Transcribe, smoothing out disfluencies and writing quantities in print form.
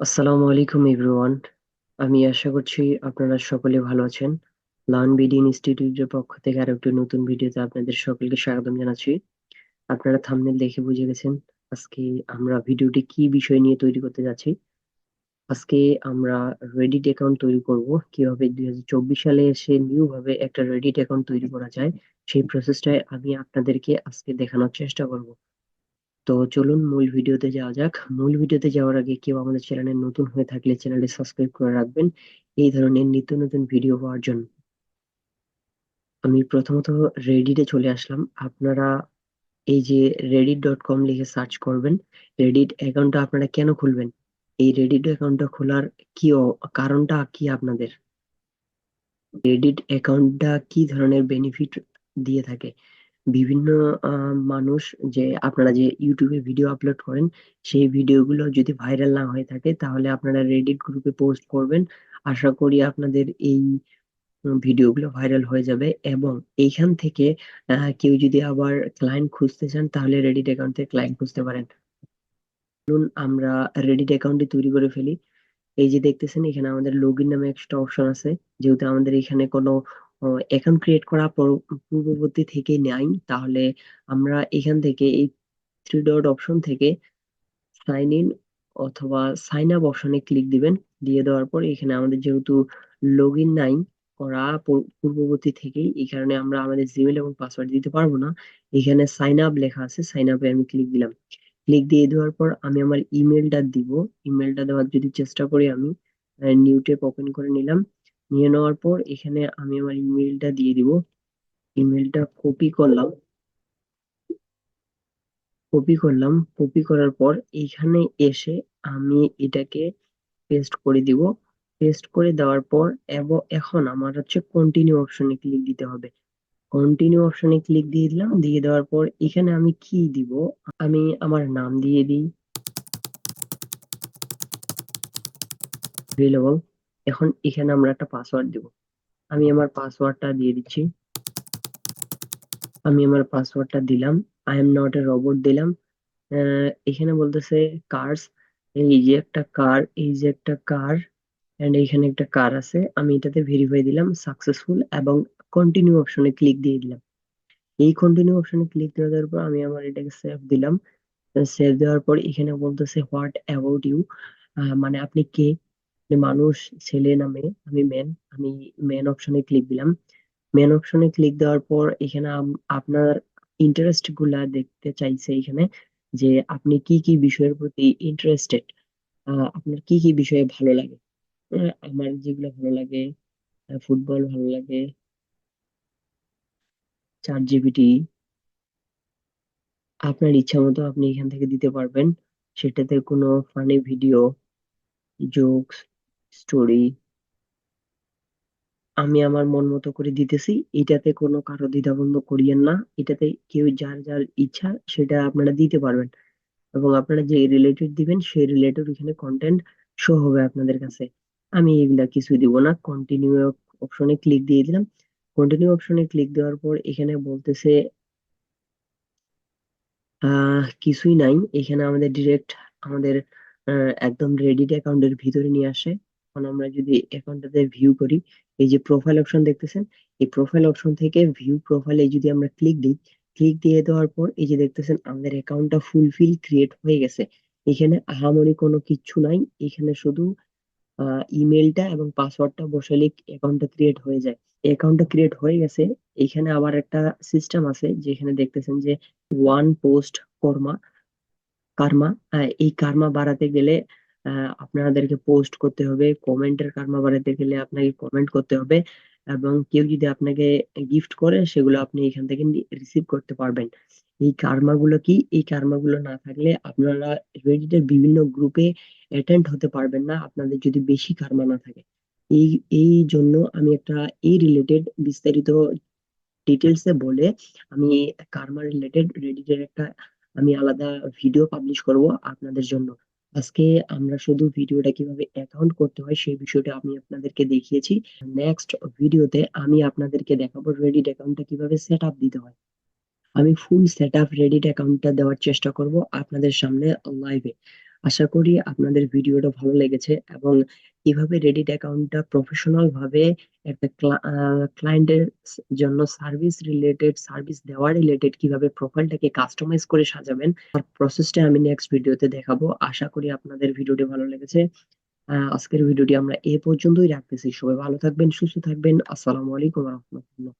আসসালামু আলাইকুম এভরিওয়ান। আমি আশা করছি আপনারা সকলে ভালো আছেন। লার্ন বিডি ইনস্টিটিউটের পক্ষ থেকে আরো একটি নতুন ভিডিওতে আপনাদের সকলকে স্বাগতম জানাচ্ছি। আপনারা থাম্বনেল দেখে বুঝে গেছেন আজকে আমরা ভিডিওটি কি বিষয় নিয়ে তৈরি করতে যাচ্ছি। আজকে আমরা রেডিট অ্যাকাউন্ট তৈরি করব, কিভাবে 2024 সালে এসে নিউ ভাবে একটা রেডিট অ্যাকাউন্ট তৈরি করা যায় সেই প্রসেসটাই আমি আপনাদেরকে আজকে দেখানোর চেষ্টা করব। তো চলুন মূল ভিডিওতে যাওয়া যাক। মূল ভিডিওতে যাওয়ার আগে কেউ আমাদের চ্যানেলে নতুন হয়ে থাকলে চ্যানেলটি সাবস্ক্রাইব করে রাখবেন এই ধরনের নিত্য নতুন ভিডিও পাওয়ার জন্য। আমি প্রথমত রেডিটে চলে আসলাম। আপনারা এই যে reddit.com লিখে সার্চ করবেন। রেডিট অ্যাকাউন্টটা আপনারা কেন খুলবেন, এই রেডিট অ্যাকাউন্টটা খোলার কি কারণটা কি আপনাদের, রেডিট অ্যাকাউন্টটা কি ধরনের বেনিফিট দিয়ে থাকে। বিভিন্ন মানুষ, যে আপনারা যে ইউটিউবে ভিডিও আপলোড করেন সেই ভিডিওগুলো যদি ভাইরাল না হয়ে থাকে তাহলে আপনারা রেডিট গ্রুপে পোস্ট করবেন। আশা করি আপনাদের এই ভিডিওগুলো ভাইরাল হয়ে যাবে, এবং এইখান থেকে কেউ যদি আবার ক্লায়েন্ট খুঁজতে চান তাহলে রেডিট অ্যাকাউন্ট থেকে ক্লায়েন্ট খুঁজতে পারেন। চলুন আমরা রেডিট অ্যাকাউন্টটি তৈরি করে ফেলি। এই যে দেখতেছেন এখানে আমাদের লগইন নামে একটা অপশন আছে। যেহেতু আমাদের এখানে কোনো অ্যাকাউন্ট ক্রিয়েট করা পূর্ববর্তী থেকে নাই, তাহলে আমরা এখান থেকে এই থ্রি ডট অপশন থেকে সাইন ইন অথবা সাইন আপ অপশনে ক্লিক দিবেন। দিয়ে দেওয়ার পর এখানে আমাদের যেহেতু লগ ইন নাই করা পূর্ববর্তী থেকেই, এই কারণে আমরা আমাদের জিমেল এবং পাসওয়ার্ড দিতে পারবো না। এখানে সাইন আপ লেখা আছে, সাইন আপে আমি ক্লিক দিলাম। ক্লিক দিয়ে দেওয়ার পর আমি আমার ইমেলটা দিব। ইমেলটা দেওয়ার যদি চেষ্টা করি, আমি নিউ ট্যাব ওপেন করে নিলাম। নিয়ে নেওয়ার পর এখানে আমি আমার ইমেলটা দিয়ে দিব। ইমেলটা কপি করলাম। কপি করার পর এইখানে এসে আমি এটাকে পেস্ট করে দিব। পেস্ট করে দেওয়ার পর এবং এখন আমার হচ্ছে কন্টিনিউ অপশনে ক্লিক দিতে হবে। কন্টিনিউ অপশনে ক্লিক দিয়ে দিলাম। দিয়ে দেওয়ার পর এখানে আমি কি দিব, আমি আমার নাম দিয়ে দিই available। এখন এখানে আমরা একটা পাসওয়ার্ড দিব। আমি আমার পাসওয়ার্ডটা দিয়ে দিচ্ছি। আমি আমার পাসওয়ার্ডটা দিলাম। I am not a robot দিলাম। এখানে বলতেছে কার্স, এই যে একটা কার, এই যে একটা কার, এন্ড এইখানে একটা কার আছে। আমি এটাতে ভেরিফাই দিলাম সাকসেসফুল এবং কন্টিনিউ অপশনে ক্লিক দিয়ে দিলাম। এই কন্টিনিউ অপশনে ক্লিক দিয়ে দেওয়ার পর আমি আমার এটাকে সেভ দিলাম। সেভ দেওয়ার পর এখানে বলতেছে হোয়াট অ্যাবাউট ইউ, মানে আপনি কে, আপনি মানুষ, ছেলে না মেয়ে। আমি মেন, আমি মেন অপশনে ক্লিক দিলাম। মেন অপশনে ক্লিক দেওয়ার পর এখানে আপনার ইন্টারেস্ট গুলা দেখতে চাইছে এখানে, যে আপনি কি কি বিষয়ের প্রতি ইন্টারেস্টেড, আপনার কি কি বিষয়ে ভালো লাগে। আমার যেগুলো ভালো লাগে, ফুটবল ভালো লাগে, চ্যাট জিপিটি, আপনার ইচ্ছা মতো আপনি এখান থেকে দিতে পারবেন। সেটাতে কোনো ফানি ভিডিও, জোকস, স্টোরি আমি আমার মন মতো করে দিতেছি। এটাতে কোনো কারো দ্বিধাদ্বন্দ্ব করিয়েন না। এটাতে কেউ যার যার ইচ্ছা সেটা আপনারা দিতে পারবেন, এবং আপনারা যে রিলেটেড দিবেন সেই রিলেটেড এখানে কন্টেন্ট শো হবে আপনাদের কাছে। আমি এগুলা কিছুই দিব না। কন্টিনিউ অপশনে ক্লিক দিয়ে দিলাম। কন্টিনিউ অপশনে ক্লিক দেওয়ার পর এখানে বলতেছে কিছুই নাই। এখানে আমাদের ডিরেক্ট আমাদের একদম রেডিট অ্যাকাউন্টের ভিতরে নিয়ে আসে। এখন আমরা যদি অ্যাকাউন্টটাতে ভিউ করি, এই যে প্রোফাইল অপশন দেখতেছেন, এই প্রোফাইল অপশন থেকে ভিউ প্রোফাইলে যদি আমরা ক্লিক দিই, ক্লিক দিয়ে দেওয়ার পর এই যে দেখতেছেন আমাদের অ্যাকাউন্টটা ফুলফিল ক্রিয়েট হয়ে গেছে। এখানে আহামরি কোনো কিচ্ছু নাই। এখানে শুধু ইমেলটা এবং পাসওয়ার্ডটা বসালে অ্যাকাউন্টটা ক্রিয়েট হয়ে যায়। অ্যাকাউন্টটা ক্রিয়েট হয়ে গেছে। এখানে আবার একটা সিস্টেম আছে যেখানে দেখতেছেন যে ওয়ান পোস্ট কর্মা কার্মা, এই কার্মা বাড়াতে গেলে আপনাদেরকে পোস্ট করতে হবে। কমেন্টের কার্মা বাড়াতে গেলে আপনাকে কমেন্ট করতে হবে, এবং কেউ যদি আপনাকে গিফট করে সেগুলো আপনি এখান থেকে রিসিভ করতে পারবেন। এই কার্মা গুলো কি, এই কার্মা গুলো না থাকলে আপনারা রেডিটের বিভিন্ন গ্রুপে অ্যাটেন্ড হতে পারবেন না, আপনাদের যদি বেশি কার্মা না থাকে। এই এই জন্য আমি একটা এই রিলেটেড বিস্তারিত ডিটেলস এ বলে আমি কার্মা রিলেটেড রেডিটের একটা আমি আলাদা ভিডিও পাবলিশ করব আপনাদের জন্য। আজকে আমরা শুধু ভিডিওটা কিভাবে অ্যাকাউন্ট করতে হয় সেই বিষয়টা আমি আপনাদেরকে দেখিয়েছি। নেক্সট ভিডিওতে আমি আপনাদেরকে দেখাবো রেডিট অ্যাকাউন্টটা কিভাবে সেট আপ দিতে হয়। আমি ফুল সেট আপ রেডিট অ্যাকাউন্টটা দেওয়ার চেষ্টা করব আপনাদের সামনে লাইভে। আশা করি আপনাদের ভিডিওটা ভালো লেগেছে এবং কিভাবে রেডিট অ্যাকাউন্টটা প্রফেশনাল ভাবে একটা ক্লায়েন্টের জন্য সার্ভিস রিলেটেড, সার্ভিস দেওয়া রিলেটেড কিভাবে প্রোফাইলটাকে কাস্টমাইজ করে সাজাবেন তার প্রসেসটা আমি নেক্সট ভিডিওতে দেখাবো। আশা করি আপনাদের ভিডিওটি ভালো লেগেছে। আজকের ভিডিওটি আমরা এ পর্যন্তই রাখতেছি। সবাই ভালো থাকবেন, সুস্থ থাকবেন। আসসালামু আলাইকুম রহমতুল্লাহ।